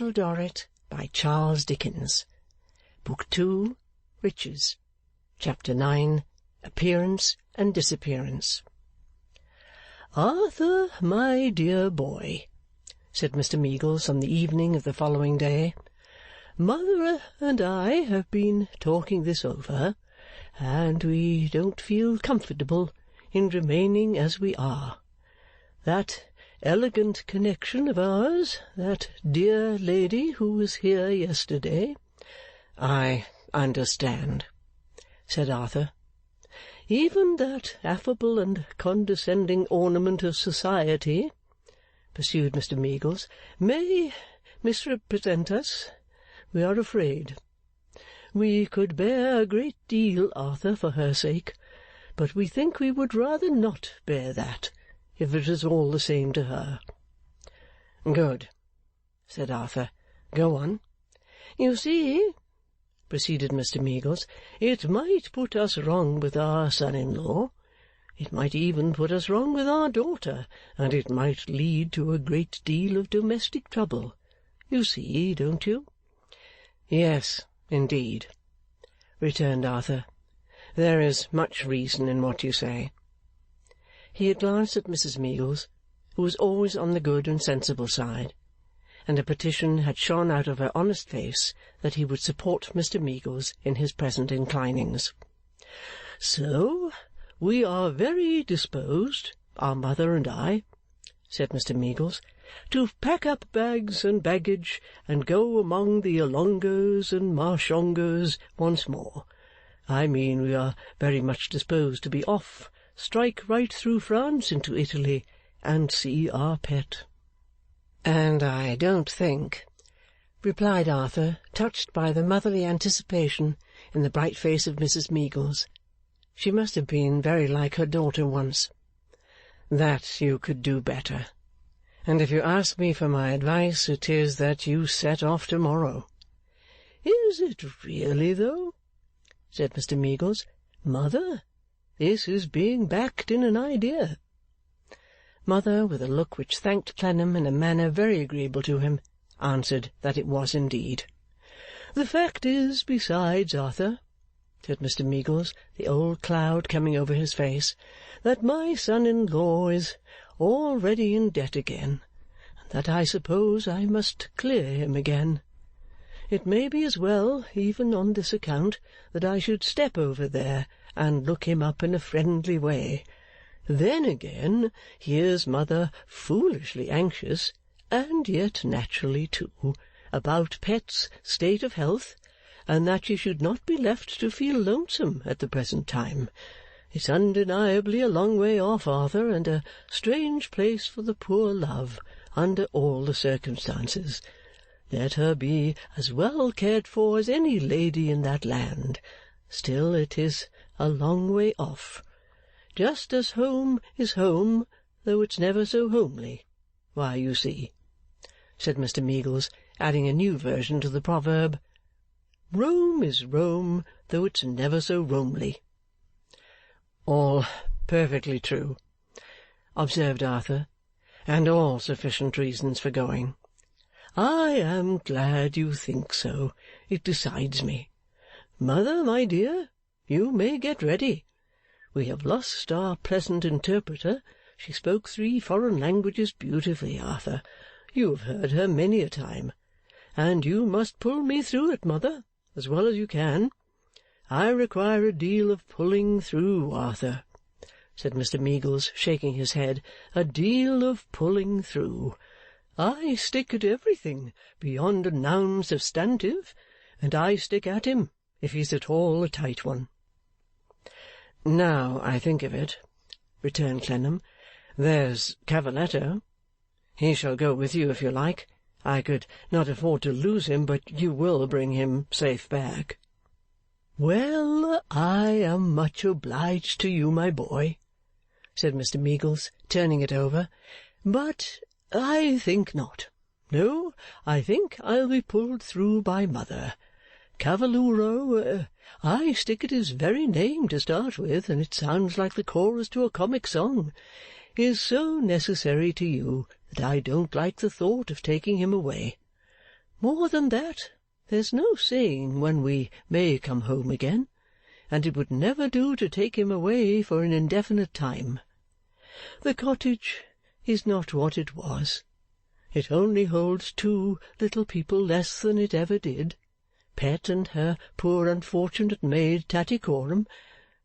Little Dorrit by Charles Dickens. Book 2, Riches. Chapter 9, Appearance and Disappearance. "Arthur, my dear boy," said Mr Meagles on the evening of the following day, "Mother and I have been talking this over, and we don't feel comfortable in remaining as we are. That elegant connection of ours, that dear lady who was here yesterday—" "I understand," said Arthur. "Even that affable and condescending ornament of society," pursued Mr Meagles, "may misrepresent us, we are afraid. We could bear a great deal, Arthur, for her sake, but we think we would rather not bear that, if it is all the same to her." "Good," said Arthur. "Go on." "You see," proceeded Mr Meagles, "it might put us wrong with our son-in-law. It might even put us wrong with our daughter, and it might lead to a great deal of domestic trouble. You see, don't you?" "Yes, indeed," returned Arthur. "There is much reason in what you say." He had glanced at Mrs Meagles, who was always on the good and sensible side, and a petition had shone out of her honest face that he would support Mr Meagles in his present inclinings. "So we are very disposed, our mother and I," said Mr Meagles, "to pack up bags and baggage and go among the Allongers and Marshongers once more. I mean, we are very much disposed to be off, strike right through France into Italy, and see our pet." "And I don't think," replied Arthur, touched by the motherly anticipation in the bright face of Mrs Meagles, she must have been very like her daughter once, "that you could do better. And if you ask me for my advice, it is that you set off to-morrow." "Is it really, though?" said Mr Meagles. "Mother, this is being backed in an idea." Mother, with a look which thanked Clennam in a manner very agreeable to him, answered that it was indeed. "The fact is, besides, Arthur," said Mr Meagles, the old cloud coming over his face, "that my son-in-law is already in debt again, and that I suppose I must clear him again. It may be as well, even on this account, that I should step over there and look him up in a friendly way. Then again, here's Mother foolishly anxious, and yet naturally too, about Pet's state of health, and that she should not be left to feel lonesome at the present time. It's undeniably a long way off, Arthur, and a strange place for the poor love, under all the circumstances. Let her be as well cared for as any lady in that land. Still it is a long way off. Just as home is home, though it's never so homely. Why, you see," said Mr Meagles, adding a new version to the proverb, "Rome is Rome, though it's never so Romely." "All perfectly true," observed Arthur, "and all sufficient reasons for going." "I am glad you think so. It decides me. Mother, my dear, you may get ready. We have lost our pleasant interpreter. She spoke 3 foreign languages beautifully, Arthur. You have heard her many a time. And you must pull me through it, Mother, as well as you can. I require a deal of pulling through, Arthur," said Mr Meagles, shaking his head, "a deal of pulling through. I stick at everything beyond a noun substantive, and I stick at him if he's at all a tight one." "Now I think of it," returned Clennam, "there's Cavalletto. He shall go with you if you like. I could not afford to lose him, but you will bring him safe back." "Well, I am much obliged to you, my boy," said Mr Meagles, turning it over, "but I think not. No, I think I'll be pulled through by Mother. Cavallouro, I stick at his very name to start with, and it sounds like the chorus to a comic song, is so necessary to you that I don't like the thought of taking him away. More than that, there's no saying when we may come home again, and it would never do to take him away for an indefinite time. The cottage is not what it was. It only holds 2 little people less than it ever did, Pet and her poor unfortunate maid Tattycoram,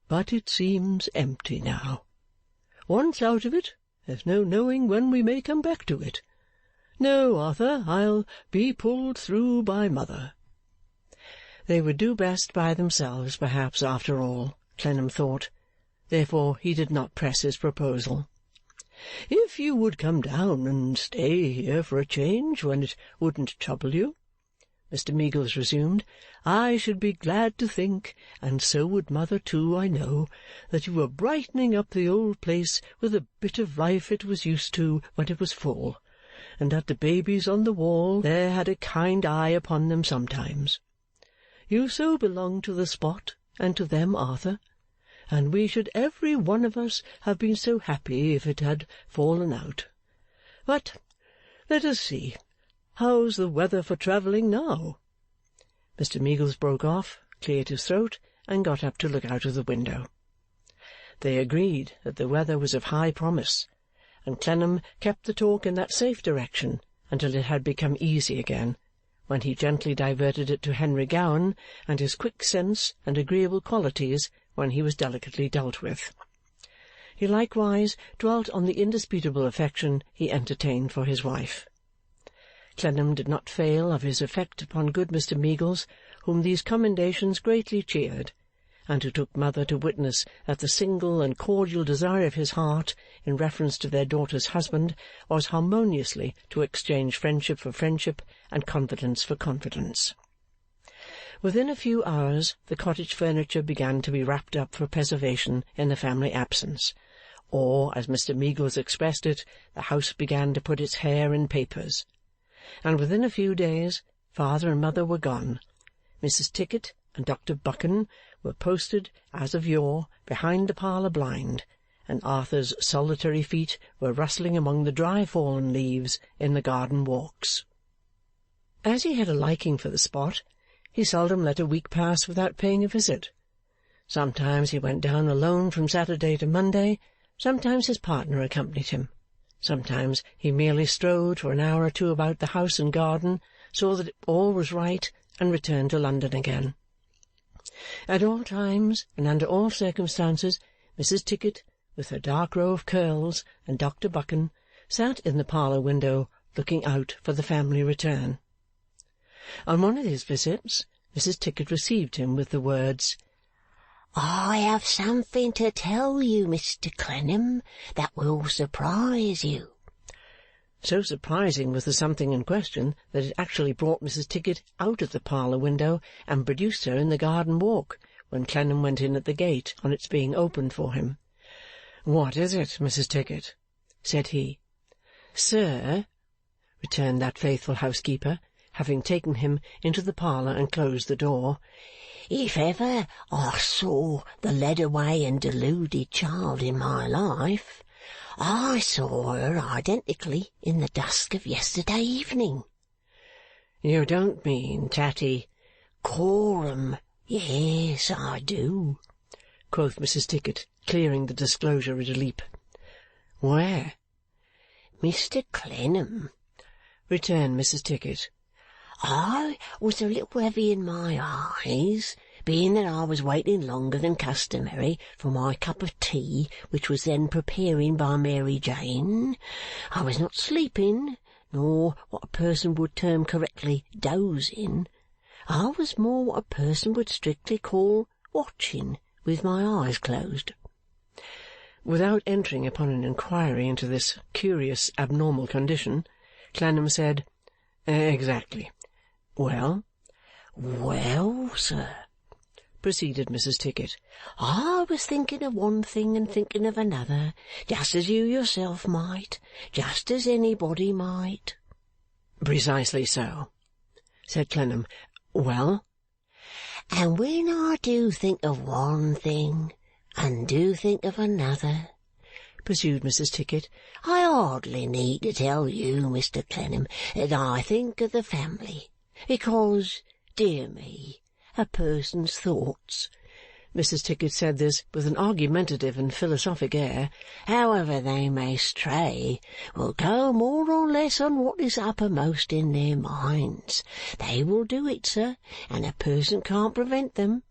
but it seems empty now. Once out of it, there's no knowing when we may come back to it. No, Arthur, I'll be pulled through by mother. They would do best by themselves, perhaps, after all, Clennam thought. Therefore he did not press his proposal. If you would come down and stay here for a change, when it wouldn't trouble you, Mr Meagles resumed, I should be glad to think, and so would mother too, I know, that you were brightening up the old place with a bit of life it was used to when it was full, and that the babies on the wall there had a kind eye upon them sometimes. You so belong to the spot and to them, Arthur, and we should every one of us have been so happy if it had fallen out. But let us see. How's the weather for travelling now? Mr Meagles broke off, cleared his throat, and got up to look out of the window. They agreed that the weather was of high promise, and Clennam kept the talk in that safe direction until it had become easy again, when he gently diverted it to Henry Gowan and his quick sense and agreeable qualities when he was delicately dealt with. He likewise dwelt on the indisputable affection he entertained for his wife. Clennam did not fail of his effect upon good Mr Meagles, whom these commendations greatly cheered, and who took mother to witness that the single and cordial desire of his heart in reference to their daughter's husband was harmoniously to exchange friendship for friendship and confidence for confidence. Within a few hours the cottage furniture began to be wrapped up for preservation in the family absence, or, as Mr Meagles expressed it, the house began to put its hair in papers. And within a few days father and mother were gone. Mrs Tickit and Dr Buchan were posted, as of yore, behind the parlour blind, and Arthur's solitary feet were rustling among the dry fallen leaves in the garden walks. As he had a liking for the spot, he seldom let a week pass without paying a visit. Sometimes he went down alone from Saturday to Monday, sometimes his partner accompanied him. Sometimes he merely strode for an hour or two about the house and garden, saw that all was right, and returned to London again. At all times and under all circumstances, Mrs Tickit, with her dark row of curls, and Dr Buchan, sat in the parlour window looking out for the family return. On one of his visits, Mrs Tickit received him with the words, I have something to tell you, Mr Clennam, that will surprise you. So surprising was the something in question that it actually brought Mrs Tickit out of the parlour window and produced her in the garden walk when Clennam went in at the gate on its being opened for him. What is it, Mrs Tickit? Said he. Sir, returned that faithful housekeeper, having taken him into the parlour and closed the door, if ever I saw the led-away and deluded child in my life, I saw her identically in the dusk of yesterday evening. You don't mean Tattycoram? Yes, I do, quoth Mrs Tickit, clearing the disclosure at a leap. Where? Mr Clennam, returned Mrs Tickit. I was a little heavy in my eyes, being that I was waiting longer than customary for my cup of tea, which was then preparing by Mary Jane. I was not sleeping, nor what a person would term correctly dozing. I was more what a person would strictly call watching, with my eyes closed. Without entering upon an inquiry into this curious abnormal condition, Clennam said, Exactly. Well? Well, sir, proceeded Mrs Tickit, I was thinking of one thing and thinking of another, just as you yourself might, just as anybody might. Precisely so, said Clennam. Well? And when I do think of one thing, and do think of another, pursued Mrs Tickit, I hardly need to tell you, Mr Clennam, that I think of the family, Because, dear me, a person's thoughts," Mrs. Tickit said this with an argumentative and philosophic air, "however they may stray, will go more or less on what is uppermost in their minds. They will do it, sir, and a person can't prevent them."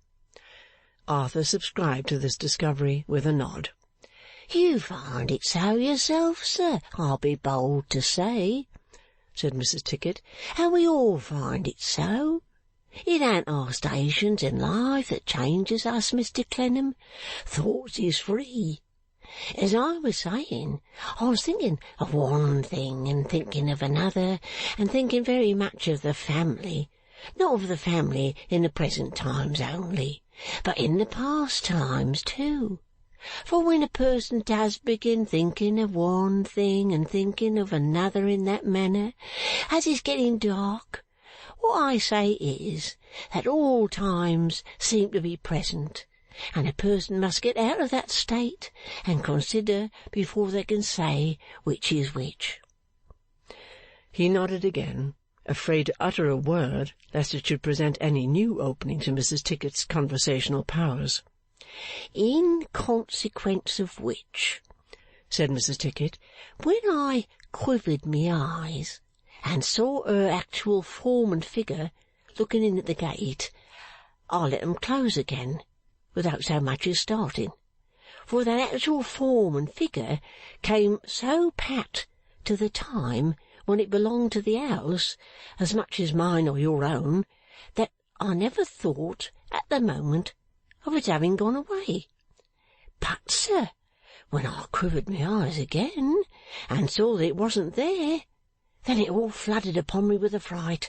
Arthur subscribed to this discovery with a nod. "You find it so yourself, sir, I'll be bold to say," said Mrs. Tickit, "and we all find it so. It ain't our stations in life that changes us, Mr. Clennam. Thoughts is free. As I was saying, I was thinking of one thing and thinking of another, and thinking very much of the family, not of the family in the present times only, but in the past times too. For when a person does begin thinking of one thing and thinking of another in that manner, as it's getting dark, what I say is that all times seem to be present, and a person must get out of that state and consider before they can say which is which." He nodded again, afraid to utter a word lest it should present any new opening to Mrs. Tickit's conversational powers. "In consequence of which," said Mrs. Tickit, "when I quivered me eyes and saw her actual form and figure looking in at the gate, I let 'em close again without so much as starting, for that actual form and figure came so pat to the time when it belonged to the house as much as mine or your own, that I never thought at the moment of its having gone away. But, sir, when I quivered my eyes again and saw that it wasn't there, then it all flooded upon me with a fright,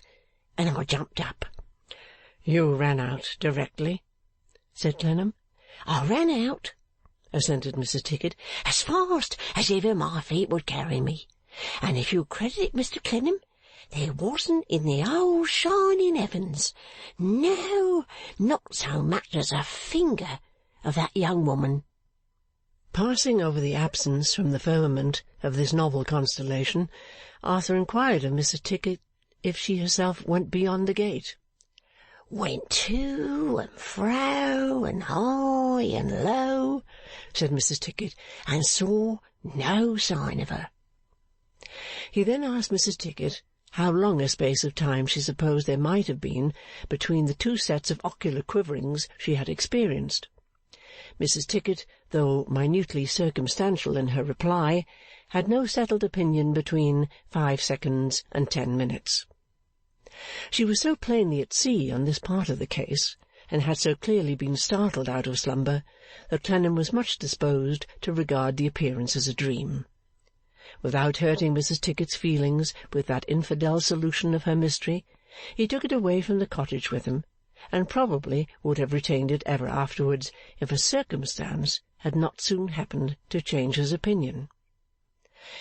and I jumped up." "You ran out directly?" said Clennam. "I ran out," assented Mrs. Tickit, "as fast as ever my feet would carry me, and if you'll credit it, Mr. Clennam, there wasn't in the whole shining heavens, no, not so much as a finger of that young woman." Passing over the absence from the firmament of this novel constellation, Arthur inquired of Mrs. Tickit if she herself went beyond the gate. "Went to and fro and high and low," said Mrs. Tickit, "and saw no sign of her." He then asked Mrs. Tickit how long a space of time she supposed there might have been between the two sets of ocular quiverings she had experienced. Mrs. Tickit, though minutely circumstantial in her reply, had no settled opinion between 5 seconds and 10 minutes. She was so plainly at sea on this part of the case, and had so clearly been startled out of slumber, that Clennam was much disposed to regard the appearance as a dream. Without hurting Mrs. Tickit's feelings with that infidel solution of her mystery, he took it away from the cottage with him, and probably would have retained it ever afterwards if a circumstance had not soon happened to change his opinion.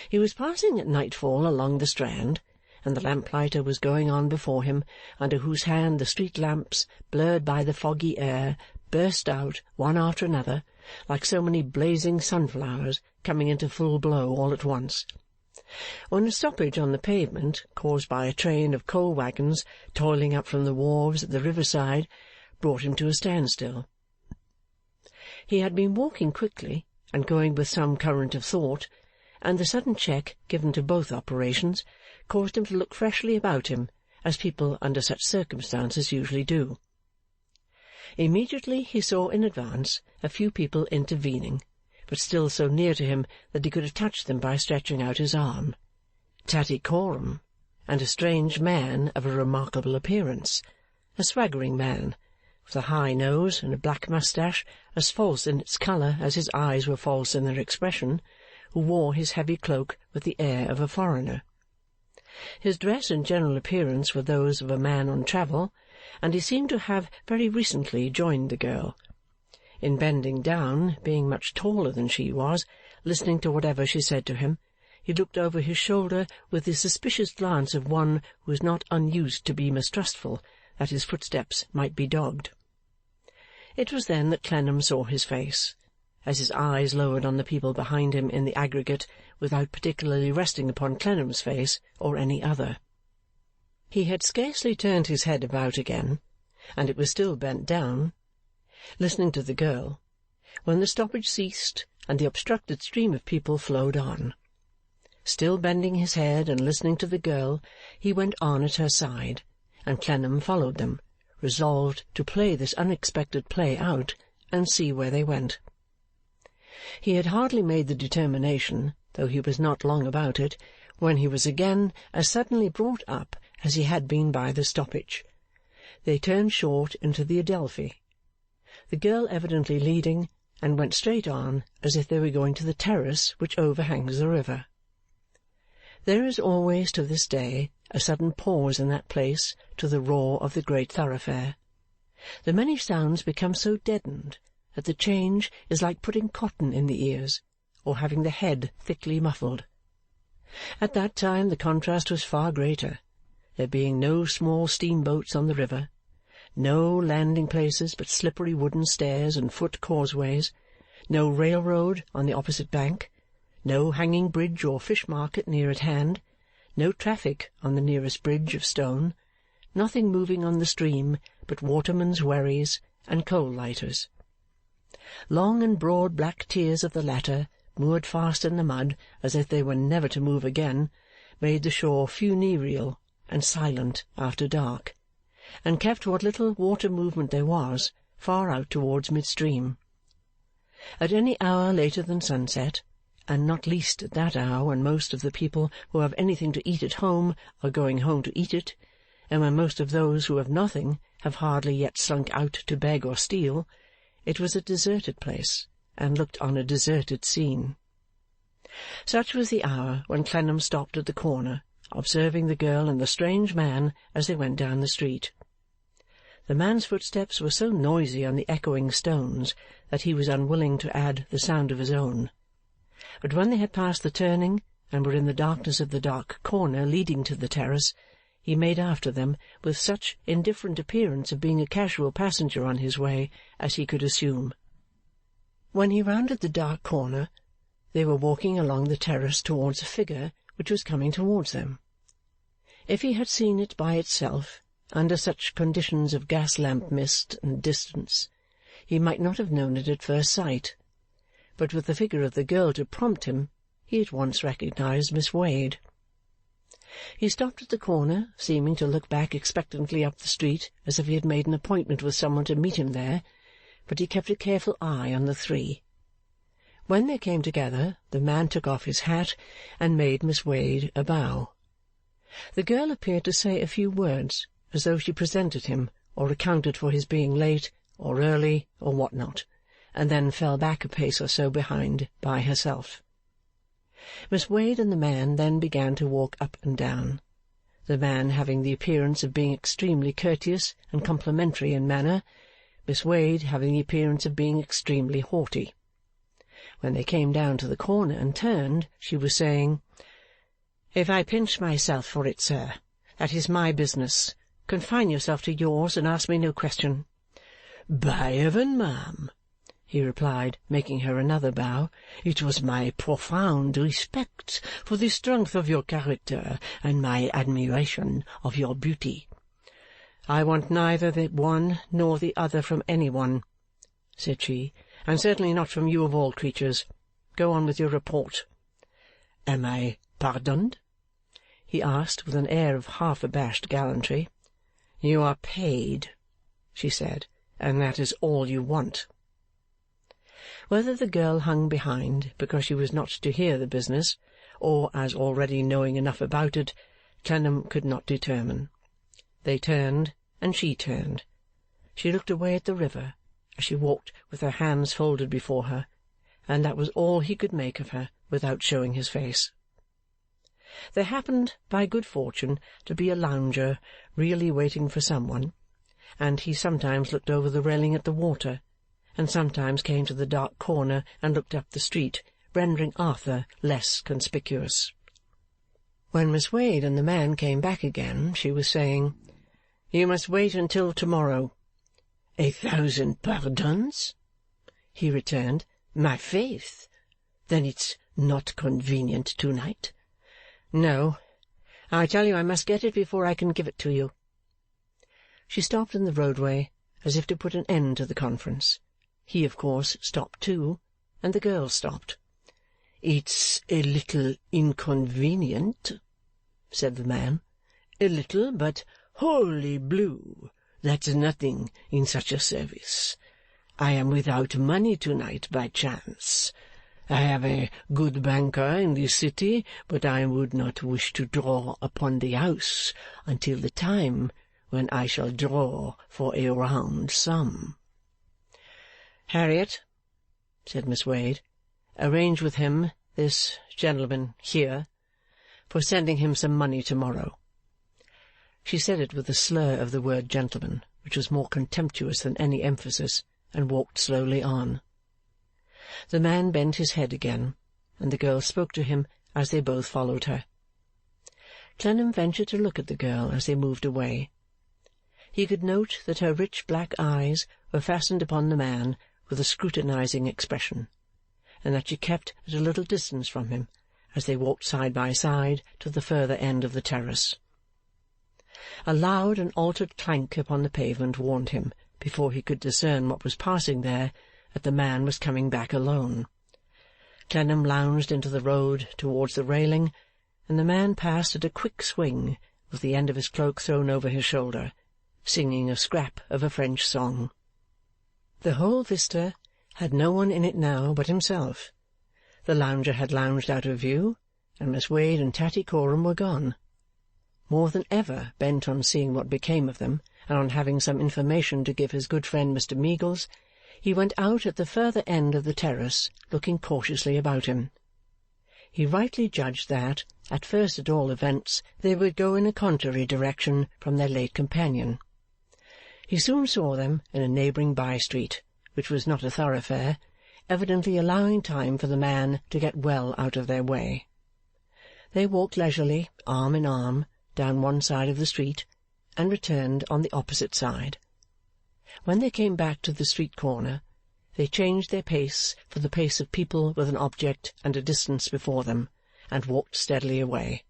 He was passing at nightfall along the Strand, and the lamplighter was going on before him, under whose hand the street lamps, blurred by the foggy air, burst out, one after another, like so many blazing sunflowers coming into full blow all at once, when a stoppage on the pavement, caused by a train of coal waggons toiling up from the wharves at the river-side, brought him to a standstill. He had been walking quickly, and going with some current of thought, and the sudden check given to both operations caused him to look freshly about him, as people under such circumstances usually do. Immediately he saw in advance a few people intervening, but still so near to him that he could have touched them by stretching out his arm. Tattycoram, and a strange man of a remarkable appearance, a swaggering man, with a high nose and a black moustache as false in its colour as his eyes were false in their expression, who wore his heavy cloak with the air of a foreigner. His dress and general appearance were those of a man on travel, and he seemed to have very recently joined the girl. In bending down, being much taller than she was, listening to whatever she said to him, he looked over his shoulder with the suspicious glance of one who was not unused to be mistrustful that his footsteps might be dogged. It was then that Clennam saw his face, as his eyes lowered on the people behind him in the aggregate, without particularly resting upon Clennam's face or any other. He had scarcely turned his head about again, and it was still bent down, listening to the girl, when the stoppage ceased and the obstructed stream of people flowed on. Still bending his head and listening to the girl, he went on at her side, and Clennam followed them, resolved to play this unexpected play out and see where they went. He had hardly made the determination, though he was not long about it, when he was again as suddenly brought up as he had been by the stoppage. They turned short into the Adelphi, the girl evidently leading, and went straight on as if they were going to the terrace which overhangs the river. There is always to this day a sudden pause in that place to the roar of the great thoroughfare. The many sounds become so deadened that the change is like putting cotton in the ears, or having the head thickly muffled. At that time the contrast was far greater, there being no small steamboats on the river, no landing-places but slippery wooden stairs and foot causeways, no railroad on the opposite bank, no hanging bridge or fish-market near at hand, no traffic on the nearest bridge of stone, nothing moving on the stream but watermen's wherries and coal-lighters. Long and broad black tiers of the latter, moored fast in the mud as if they were never to move again, made the shore funereal and silent after dark, and kept what little water movement there was far out towards mid-stream. At any hour later than sunset, and not least at that hour when most of the people who have anything to eat at home are going home to eat it, and when most of those who have nothing have hardly yet slunk out to beg or steal, it was a deserted place, and looked on a deserted scene. Such was the hour when Clennam stopped at the corner, observing the girl and the strange man as they went down the street. The man's footsteps were so noisy on the echoing stones that he was unwilling to add the sound of his own. But when they had passed the turning, and were in the darkness of the dark corner leading to the terrace, he made after them with such indifferent appearance of being a casual passenger on his way as he could assume. When he rounded the dark corner, they were walking along the terrace towards a figure which was coming towards them. If he had seen it by itself, under such conditions of gas-lamp mist and distance, he might not have known it at first sight, but with the figure of the girl to prompt him, he at once recognized Miss Wade. He stopped at the corner, seeming to look back expectantly up the street as if he had made an appointment with someone to meet him there, but he kept a careful eye on the three. When they came together, the man took off his hat and made Miss Wade a bow. The girl appeared to say a few words, as though she presented him, or accounted for his being late, or early, or what not, and then fell back a pace or so behind by herself. Miss Wade and the man then began to walk up and down, the man having the appearance of being extremely courteous and complimentary in manner, Miss Wade having the appearance of being extremely haughty. When they came down to the corner and turned, she was saying, "If I pinch myself for it, sir, that is my business. Confine yourself to yours, and ask me no question." "By heaven, ma'am," he replied, making her another bow, "it was my profound respect for the strength of your character and my admiration of your beauty." "I want neither the one nor the other from any one," said she, "and certainly not from you of all creatures. Go on with your report." "Am I pardoned?" he asked with an air of half-abashed gallantry. "You are paid," she said, "and that is all you want." Whether the girl hung behind because she was not to hear the business, or as already knowing enough about it, Clennam could not determine. They turned, and she turned. She looked away at the river as she walked with her hands folded before her, and that was all he could make of her without showing his face. There happened, by good fortune, to be a lounger really waiting for some one, and he sometimes looked over the railing at the water, and sometimes came to the dark corner and looked up the street, rendering Arthur less conspicuous. When Miss Wade and the man came back again, she was saying, "You must wait until to-morrow." "1,000 pardons?" he returned. "My faith! Then it's not convenient to-night?" "No, I tell you I must get it before I can give it to you.' She stopped in the roadway, as if to put an end to the conference. He, of course, stopped too, and the girl stopped. 'It's a little inconvenient,' said the man. 'A little, but holy blue, that's nothing in such a service. I am without money to-night by chance. I have a good banker in this city, but I would not wish to draw upon the house until the time when I shall draw for a round sum.' 'Harriet,' said Miss Wade, 'arrange with him, this gentleman here, for sending him some money to-morrow.' She said it with a slur of the word gentleman, which was more contemptuous than any emphasis, and walked slowly on. The man bent his head again, and the girl spoke to him as they both followed her. Clennam ventured to look at the girl as they moved away. He could note that her rich black eyes were fastened upon the man with a scrutinizing expression, and that she kept at a little distance from him as they walked side by side to the further end of the terrace. A loud and altered clank upon the pavement warned him, before he could discern what was passing there, that the man was coming back alone. Clennam lounged into the road towards the railing, and the man passed at a quick swing, with the end of his cloak thrown over his shoulder, singing a scrap of a French song. The whole vista had no one in it now but himself. The lounger had lounged out of view, and Miss Wade and Tattycoram were gone. More than ever bent on seeing what became of them, and on having some information to give his good friend Mr Meagles, he went out at the further end of the terrace, looking cautiously about him. He rightly judged that, at first at all events, they would go in a contrary direction from their late companion. He soon saw them in a neighbouring by-street, which was not a thoroughfare, evidently allowing time for the man to get well out of their way. They walked leisurely, arm in arm, down one side of the street, and returned on the opposite side. When they came back to the street corner, they changed their pace for the pace of people with an object and a distance before them, and walked steadily away.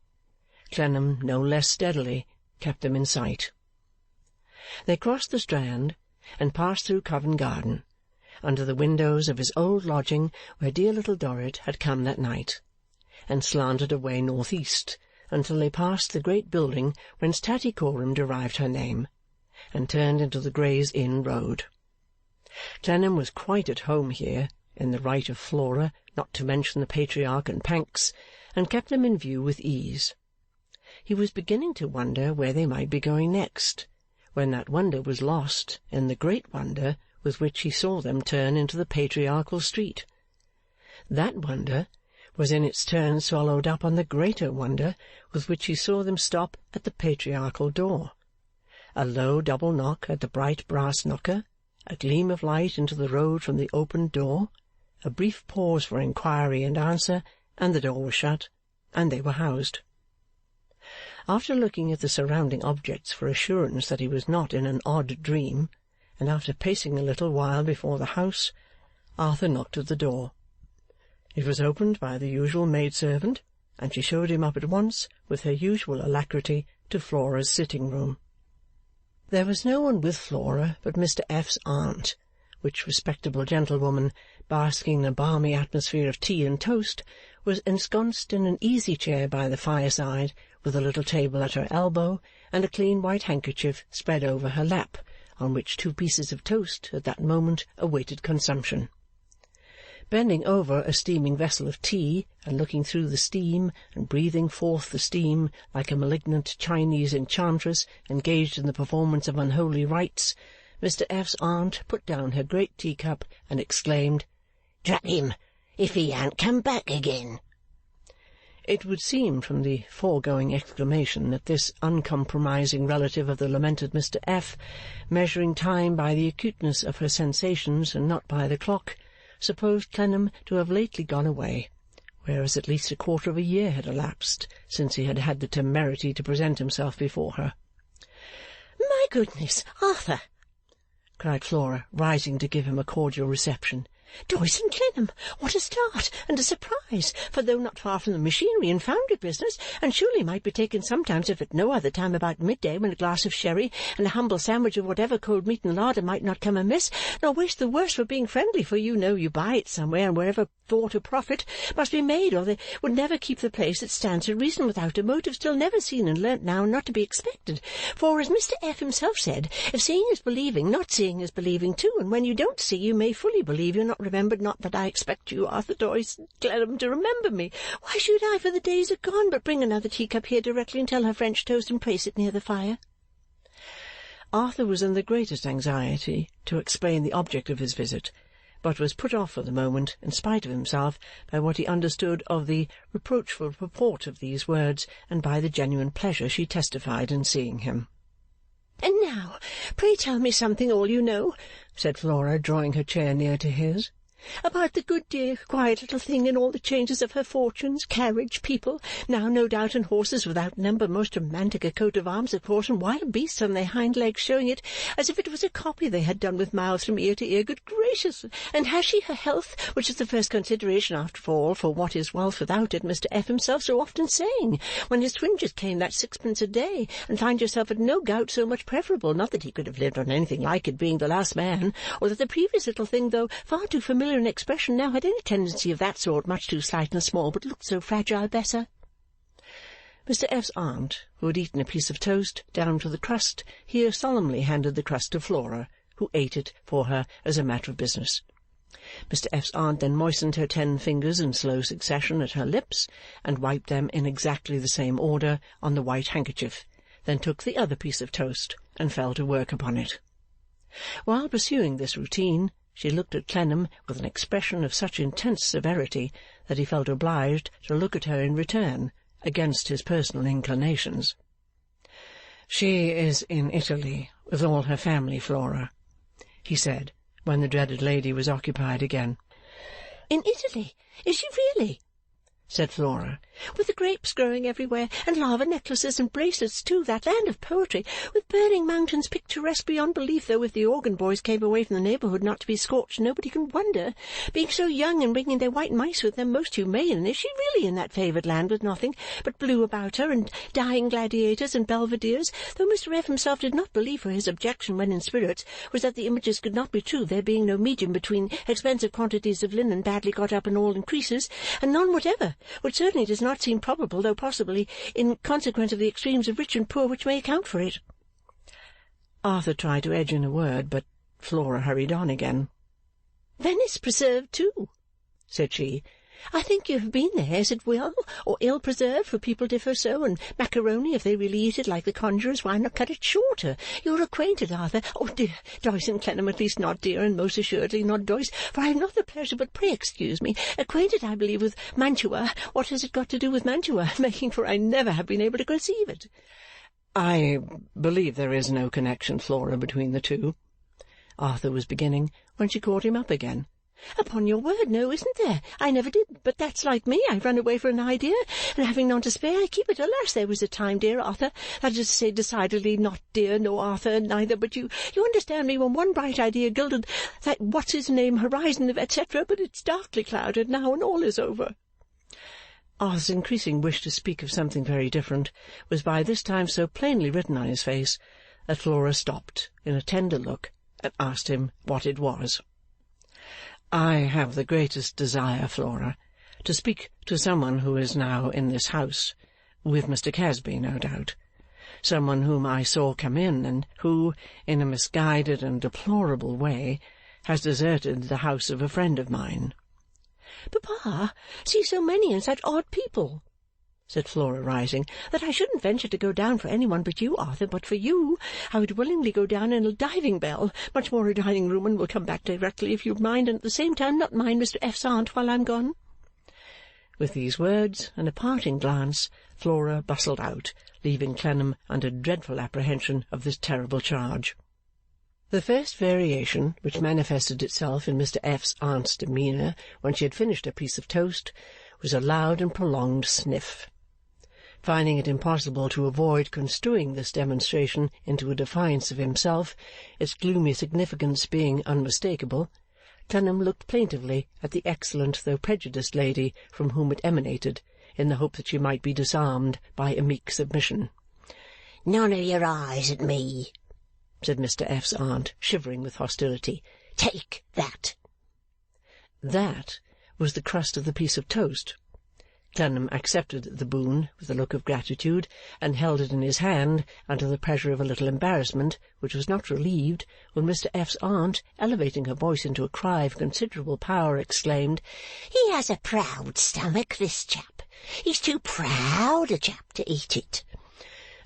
Clennam, no less steadily, kept them in sight. They crossed the Strand, and passed through Covent Garden, under the windows of his old lodging where dear Little Dorrit had come that night, and slanted away north-east, until they passed the great building whence Tattycoram derived her name, and turned into the Gray's Inn Road. Clennam was quite at home here, in the right of Flora, not to mention the Patriarch and Pancks, and kept them in view with ease. He was beginning to wonder where they might be going next, when that wonder was lost in the great wonder with which he saw them turn into the Patriarchal Street. That wonder was in its turn swallowed up on the greater wonder with which he saw them stop at the Patriarchal door. A low double knock at the bright brass knocker, a gleam of light into the road from the opened door, a brief pause for inquiry and answer, and the door was shut, and they were housed. After looking at the surrounding objects for assurance that he was not in an odd dream, and after pacing a little while before the house, Arthur knocked at the door. It was opened by the usual maidservant, and she showed him up at once, with her usual alacrity, to Flora's sitting-room. There was no one with Flora but Mr F.'s aunt, which respectable gentlewoman, basking in a balmy atmosphere of tea and toast, was ensconced in an easy-chair by the fireside, with a little table at her elbow, and a clean white handkerchief spread over her lap, on which 2 pieces of toast at that moment awaited consumption. Bending over a steaming vessel of tea, and looking through the steam, and breathing forth the steam like a malignant Chinese enchantress engaged in the performance of unholy rites, Mr F.'s aunt put down her great teacup and exclaimed, "Drat him, if he han't come back again!" It would seem from the foregoing exclamation that this uncompromising relative of the lamented Mr F., measuring time by the acuteness of her sensations and not by the clock, supposed Clennam to have lately gone away, whereas at least 1/4 of a year had elapsed since he had had the temerity to present himself before her. "My goodness, Arthur!" cried Flora, rising to give him a cordial reception. Doyce and Clennam, what a start and a surprise! For though not far from the machinery and foundry business, and surely might be taken sometimes if at no other time about midday, when a glass of sherry and a humble sandwich of whatever cold meat and larder might not come amiss, nor waste the worse for being friendly, for you know you buy it somewhere, and wherever thought a profit must be made, or they would never keep the place that stands to reason without a motive still never seen and learnt now not to be expected. For, as Mr. F. himself said, if seeing is believing, not seeing is believing too, and when you don't see you may fully believe you're not remembered. Not that I expect you, Arthur Doyce Clennam, to remember me. Why should I, for the days are gone? But bring another teacup here directly and tell her French toast and place it near the fire. Arthur was in the greatest anxiety to explain the object of his visit, but was put off for the moment, in spite of himself, by what he understood of the reproachful purport of these words, and by the genuine pleasure she testified in seeing him. "And now, pray tell me something all you know," said Flora, drawing her chair near to his, "about the good dear quiet little thing, and all the changes of her fortunes, carriage, people, now no doubt, and horses without number, most romantic a coat of arms of course, and wild beasts on their hind legs, showing it as if it was a copy they had done with mouths from ear to ear. Good gracious! And has she her health, which is the first consideration after all, for what is wealth without it, Mr. F. himself so often saying, when his twinges came, that 6pence a day, and find yourself at no gout so much preferable, not that he could have lived on anything like it, being the last man, or that the previous little thing, though far too familiar an expression now, had any tendency of that sort, much too slight and small, but looked so fragile, Bessa." Mr. F.'s aunt, who had eaten a piece of toast down to the crust, here solemnly handed the crust to Flora, who ate it for her as a matter of business. Mr. F.'s aunt then moistened her 10 fingers in slow succession at her lips, and wiped them in exactly the same order on the white handkerchief, then took the other piece of toast and fell to work upon it. While pursuing this routine, she looked at Clennam with an expression of such intense severity that he felt obliged to look at her in return, against his personal inclinations. "She is in Italy with all her family, Flora," he said, when the dreaded lady was occupied again. "In Italy? Is she really?" said Flora. "With the grapes growing everywhere, and lava necklaces and bracelets too, that land of poetry, with burning mountains picturesque beyond belief, though if the organ boys came away from the neighbourhood not to be scorched, nobody can wonder, being so young and bringing their white mice with them, most humane. And is she really in that favoured land, with nothing but blue about her, and dying gladiators and belvederes, though Mr. F. himself did not believe, for his objection when in spirits was that the images could not be true, there being no medium between expensive quantities of linen badly got up and all in creases, and none whatever, which certainly does not seem probable, though possibly in consequence of the extremes of rich and poor, which may account for it." Arthur tried to edge in a word, but Flora hurried on again. "Venice preserved too," said she. "I think you have been there. Is it well or ill preserved? For people differ so, and macaroni, if they really eat it like the conjurers, why not cut it shorter? You are acquainted, Arthur. Oh dear, Doyce and Clennam, at least not dear, and most assuredly not Doyce, for I have not the pleasure, but pray excuse me. Acquainted, I believe, with Mantua. What has it got to do with Mantua? Making, for I never have been able to conceive it." "I believe there is no connection, Flora, between the two," Arthur was beginning, when she caught him up again. "Upon your word, no, isn't there? I never did, but that's like me. I run away for an idea, and having none to spare, I keep it. Alas, there was a time, dear Arthur, that is to say, decidedly not dear, no Arthur neither, but you understand me, when one bright idea gilded that what's-his-name horizon of etc., but it's darkly clouded now, and all is over." Arthur's increasing wish to speak of something very different was by this time so plainly written on his face that Flora stopped in a tender look and asked him what it was. "I have the greatest desire, Flora, to speak to someone who is now in this house, with Mr. Casby, no doubt. Someone whom I saw come in, and who, in a misguided and deplorable way, has deserted the house of a friend of mine." "Papa see so many and such odd people," said Flora, rising, "that I shouldn't venture to go down for any one but you, Arthur. But for you, I would willingly go down in a diving bell, much more a dining room, and will come back directly, if you mind, and at the same time not mind Mr. F.'s aunt while I'm gone." With these words and a parting glance, Flora bustled out, leaving Clennam under dreadful apprehension of this terrible charge. The first variation which manifested itself in Mr. F.'s aunt's demeanour when she had finished her piece of toast was a loud and prolonged sniff. Finding it impossible to avoid construing this demonstration into a defiance of himself, its gloomy significance being unmistakable, Clennam looked plaintively at the excellent though prejudiced lady from whom it emanated, in the hope that she might be disarmed by a meek submission. "None of your eyes at me," said Mr F.'s aunt, shivering with hostility. "Take that." That was the crust of the piece of toast. Clennam accepted the boon with a look of gratitude, and held it in his hand under the pressure of a little embarrassment, which was not relieved when Mr F.'s aunt, elevating her voice into a cry of considerable power, exclaimed, "He has a proud stomach, this chap. He's too proud a chap to eat it."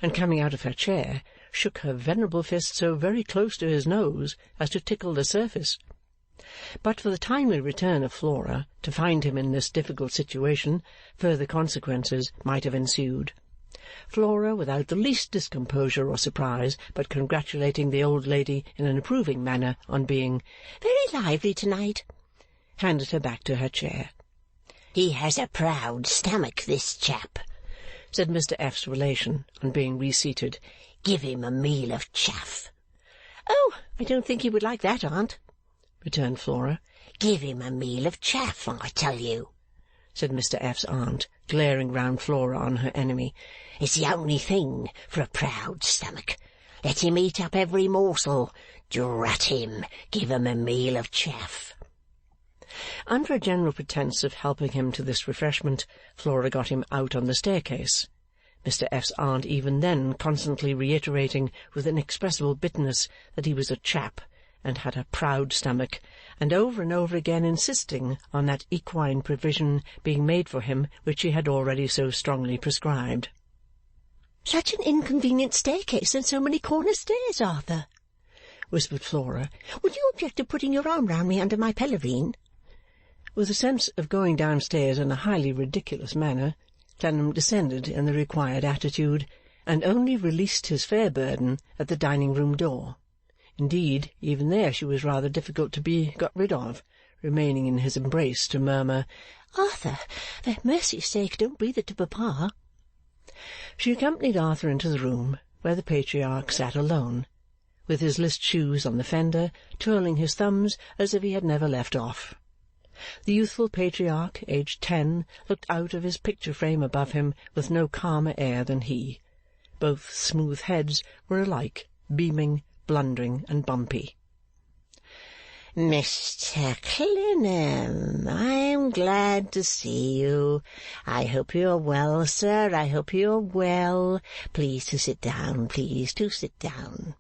And coming out of her chair, shook her venerable fist so very close to his nose as to tickle the surface. But for the timely return of Flora to find him in this difficult situation, further consequences might have ensued. Flora, without the least discomposure or surprise, but congratulating the old lady in an approving manner on being "very lively to-night," handed her back to her chair. "He has a proud stomach, this chap," said Mr F.'s relation, on being reseated. "Give him a meal of chaff." "Oh, I don't think he would like that, aunt," returned Flora. "Give him a meal of chaff, I tell you," said Mr F.'s aunt, glaring round Flora on her enemy. "It's the only thing for a proud stomach. Let him eat up every morsel. Drat him, give him a meal of chaff." Under a general pretence of helping him to this refreshment, Flora got him out on the staircase. Mr F.'s aunt even then constantly reiterating with inexpressible bitterness that he was a chap, and had a proud stomach, and over again insisting on that equine provision being made for him which she had already so strongly prescribed. "Such an inconvenient staircase and so many corner stairs, Arthur," whispered Flora. "Would you object to putting your arm round me under my pelerine?" With a sense of going downstairs in a highly ridiculous manner, Clennam descended in the required attitude, and only released his fair burden at the dining-room door. Indeed, even there she was rather difficult to be got rid of, remaining in his embrace to murmur, "Arthur, for mercy's sake, don't breathe it to papa." She accompanied Arthur into the room where the Patriarch sat alone, with his list shoes on the fender, twirling his thumbs as if he had never left off. The youthful Patriarch, aged 10, looked out of his picture-frame above him with no calmer air than he. Both smooth heads were alike, beaming, blundering, and bumpy. "Mr Clennam, I am glad to see you. I hope you are well, sir. I hope you are well. Please to sit down. Please to sit down."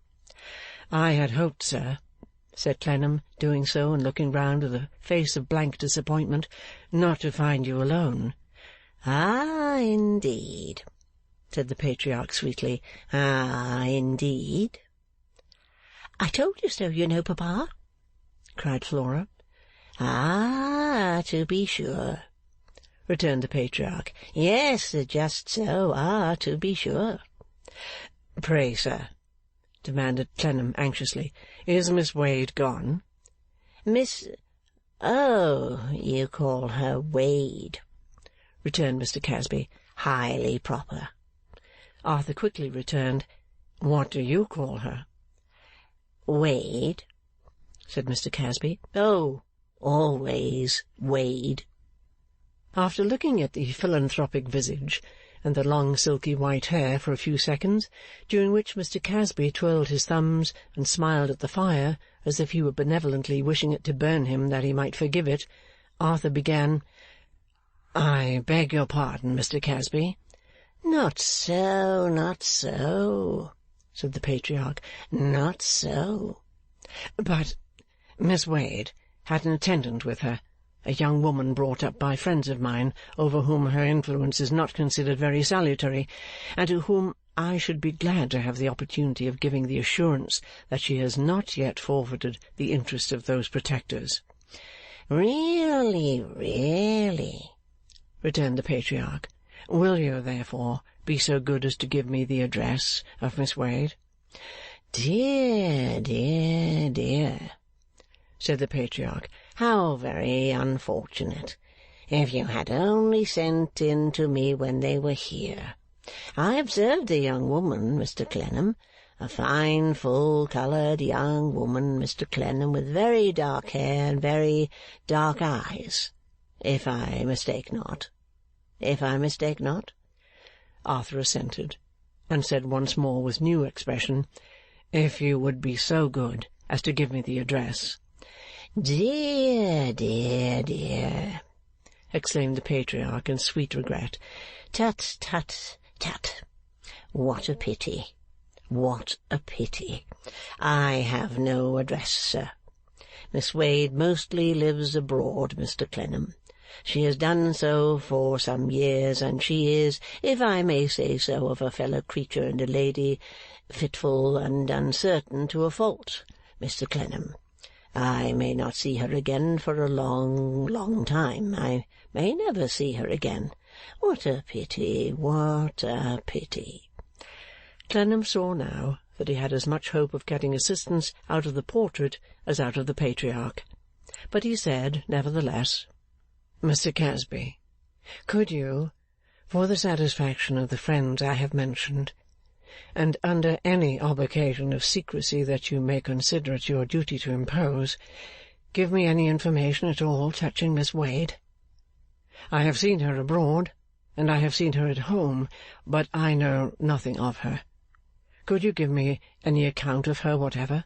"I had hoped, sir," said Clennam, doing so and looking round with a face of blank disappointment, "not to find you alone." "Ah, indeed," said the Patriarch sweetly. "Ah, indeed." "I told you so, you know, papa," cried Flora. "Ah, to be sure," returned the Patriarch. "Yes, just so. Ah, to be sure." "Pray, sir," demanded Clennam anxiously, "is Miss Wade gone?" "Miss... Oh, you call her Wade," returned Mr Casby. "Highly proper." Arthur quickly returned, "What do you call her?" "Wade," said Mr Casby. "Oh, always Wade." After looking at the philanthropic visage and the long silky white hair for a few seconds, during which Mr Casby twirled his thumbs and smiled at the fire as if he were benevolently wishing it to burn him that he might forgive it, Arthur began, "I beg your pardon, Mr Casby." "Not so, not so," said the Patriarch. "Not so." "But Miss Wade had an attendant with her, a young woman brought up by friends of mine, over whom her influence is not considered very salutary, and to whom I should be glad to have the opportunity of giving the assurance that she has not yet forfeited the interest of those protectors." "Really, really," returned the Patriarch. "Will you, therefore, be so good as to give me the address of Miss Wade?" "Dear, dear, dear," said the Patriarch. "How very unfortunate! If you had only sent in to me when they were here. I observed the young woman, Mr Clennam. A fine, full-coloured young woman, Mr Clennam, with very dark hair and very dark eyes, if I mistake not. If I mistake not?' Arthur assented, and said once more with new expression, 'If you would be so good as to give me the address.' 'Dear, dear, dear!' exclaimed the Patriarch in sweet regret. 'Tut, tut, tut! What a pity! What a pity! I have no address, sir. Miss Wade mostly lives abroad, Mr Clennam. She has done so for some years, and she is, if I may say so of a fellow creature and a lady, fitful and uncertain to a fault, Mr Clennam. I may not see her again for a long, long time. I may never see her again. What a pity, what a pity!' Clennam saw now that he had as much hope of getting assistance out of the portrait as out of the Patriarch, but he said, nevertheless, 'Mr Casby, could you, for the satisfaction of the friends I have mentioned, and under any obligation of secrecy that you may consider it your duty to impose, give me any information at all touching Miss Wade? I have seen her abroad, and I have seen her at home, but I know nothing of her. Could you give me any account of her whatever?'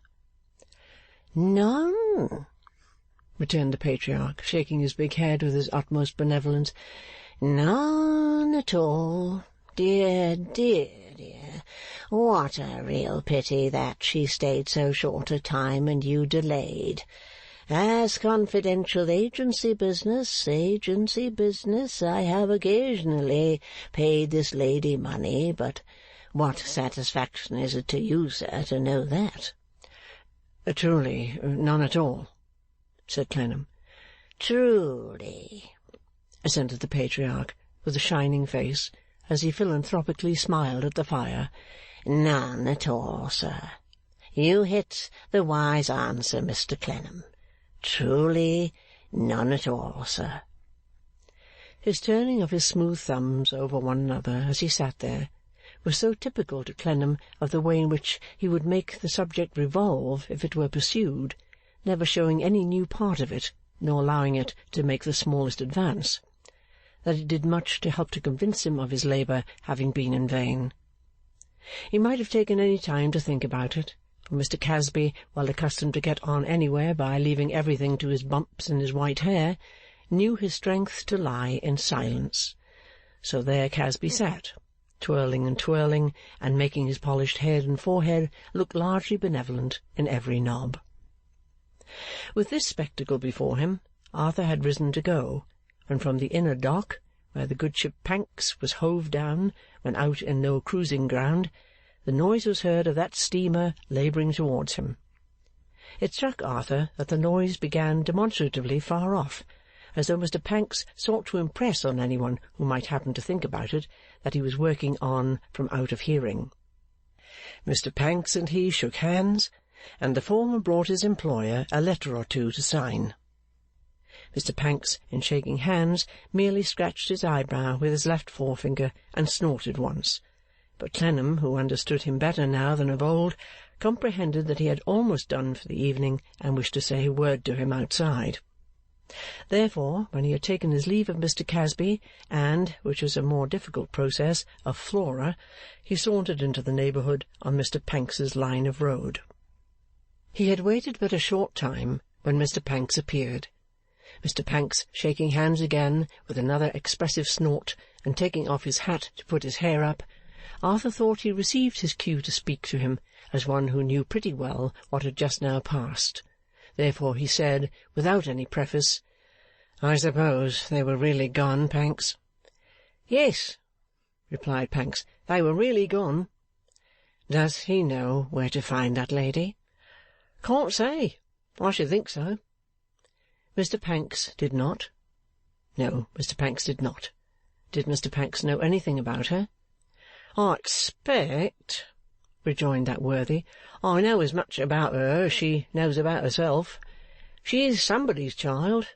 'None,' returned the Patriarch, shaking his big head with his utmost benevolence. 'None at all. Dear, dear, dear! What a real pity that she stayed so short a time and you delayed. As confidential agency business, I have occasionally paid this lady money, but what satisfaction is it to you, sir, to know that?' 'Truly, none at all,' said Clennam. 'Truly,' assented the Patriarch, with a shining face, as he philanthropically smiled at the fire. 'None at all, sir. You hit the wise answer, Mr Clennam. Truly, none at all, sir.' His turning of his smooth thumbs over one another as he sat there was so typical to Clennam of the way in which he would make the subject revolve if it were pursued, never showing any new part of it, nor allowing it to make the smallest advance, that it did much to help to convince him of his labour having been in vain. He might have taken any time to think about it, for Mr Casby, well accustomed to get on anywhere by leaving everything to his bumps and his white hair, knew his strength to lie in silence. So there Casby sat, twirling and making his polished head and forehead look largely benevolent in every knob. With this spectacle before him, Arthur had risen to go, when from the inner dock, where the good ship Pancks was hove down when out in no cruising ground, the noise was heard of that steamer labouring towards him. It struck Arthur that the noise began demonstratively far off, as though Mr Pancks sought to impress on any one who might happen to think about it that he was working on from out of hearing. Mr Pancks and he shook hands, and the former brought his employer a letter or two to sign. Mr Pancks, in shaking hands, merely scratched his eyebrow with his left forefinger and snorted once, but Clennam, who understood him better now than of old, comprehended that he had almost done for the evening and wished to say a word to him outside. Therefore, when he had taken his leave of Mr Casby, and, which was a more difficult process, of Flora, he sauntered into the neighbourhood on Mr Pancks's line of road. He had waited but a short time when Mr Pancks appeared. Mr Pancks shaking hands again with another expressive snort, and taking off his hat to put his hair up, Arthur thought he received his cue to speak to him as one who knew pretty well what had just now passed. Therefore he said, without any preface, 'I suppose they were really gone, Pancks?' 'Yes,' replied Pancks, 'they were really gone.' 'Does he know where to find that lady?' 'Can't say. I should think so.' Mr Pancks did not? No, Mr Pancks did not. Did Mr Pancks know anything about her? 'I expect,' rejoined that worthy, 'I know as much about her as she knows about herself. She is somebody's child,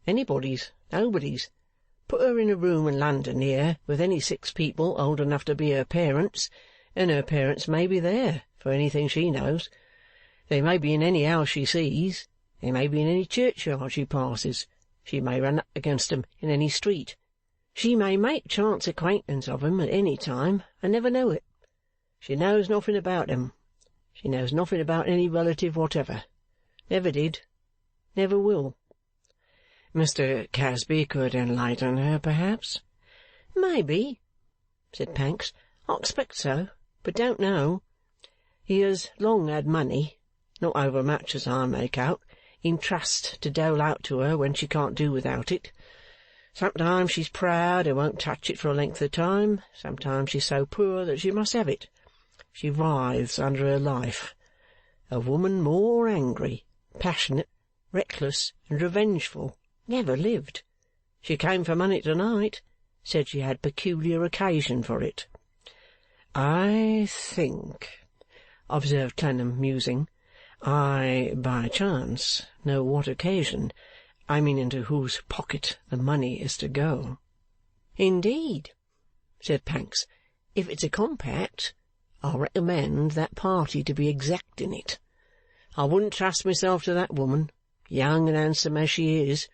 anybody's, nobody's. Put her in a room in London here with any 6 people old enough to be her parents, and her parents may be there, for anything she knows. They may be in any house she sees. They may be in any churchyard she passes. She may run up against 'em in any street. She may make chance acquaintance of 'em at any time, and never know it. She knows nothing about 'em. She knows nothing about any relative whatever. Never did. Never will. Mr. Casby could enlighten her, perhaps? Maybe, said Pancks. I expect so, but don't know. He has long had money, not overmuch as I make out, in trust to dole out to her when she can't do without it. Sometimes she's proud and won't touch it for a length of time. Sometimes she's so poor that she must have it. She writhes under her life. A woman more angry, passionate, reckless, and revengeful never lived. She came for money tonight, said she had peculiar occasion for it. I think, observed Clennam, musing, I, by chance, know what occasion. I mean into whose pocket the money is to go. Indeed, said Pancks. If it's a compact, I'll recommend that party to be exact in it. I wouldn't trust myself to that woman, young and handsome as she is,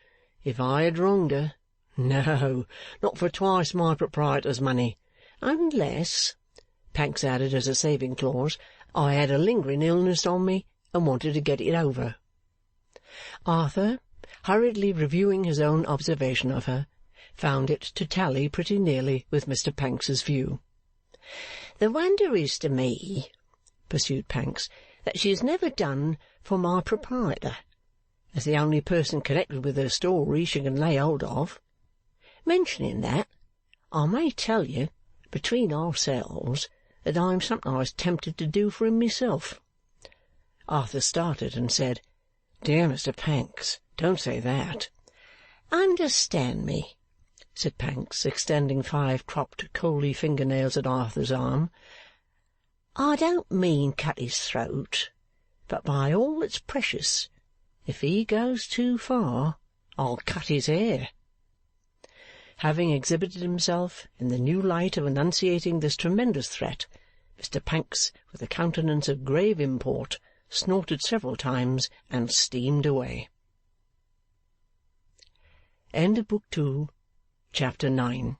if I had wronged her. No, not for twice my proprietor's money. Unless, Pancks added as a saving clause, I had a lingering illness on me and wanted to get it over. Arthur, hurriedly reviewing his own observation of her, found it to tally pretty nearly with Mr. Panks's view. The wonder is to me, pursued Pancks, that she has never done for my proprietor, as the only person connected with her story she can lay hold of. Mentioning that, I may tell you, between ourselves, that I am sometimes tempted to do for him myself. Arthur started and said, Dear Mr. Pancks, don't say that. Understand me, said Pancks, extending 5 cropped coaly fingernails at Arthur's arm. I don't mean cut his throat, but by all that's precious, if he goes too far, I'll cut his hair. Having exhibited himself in the new light of enunciating this tremendous threat, Mr. Pancks, with a countenance of grave import, snorted several times and steamed away. End of Book 2, Chapter 9.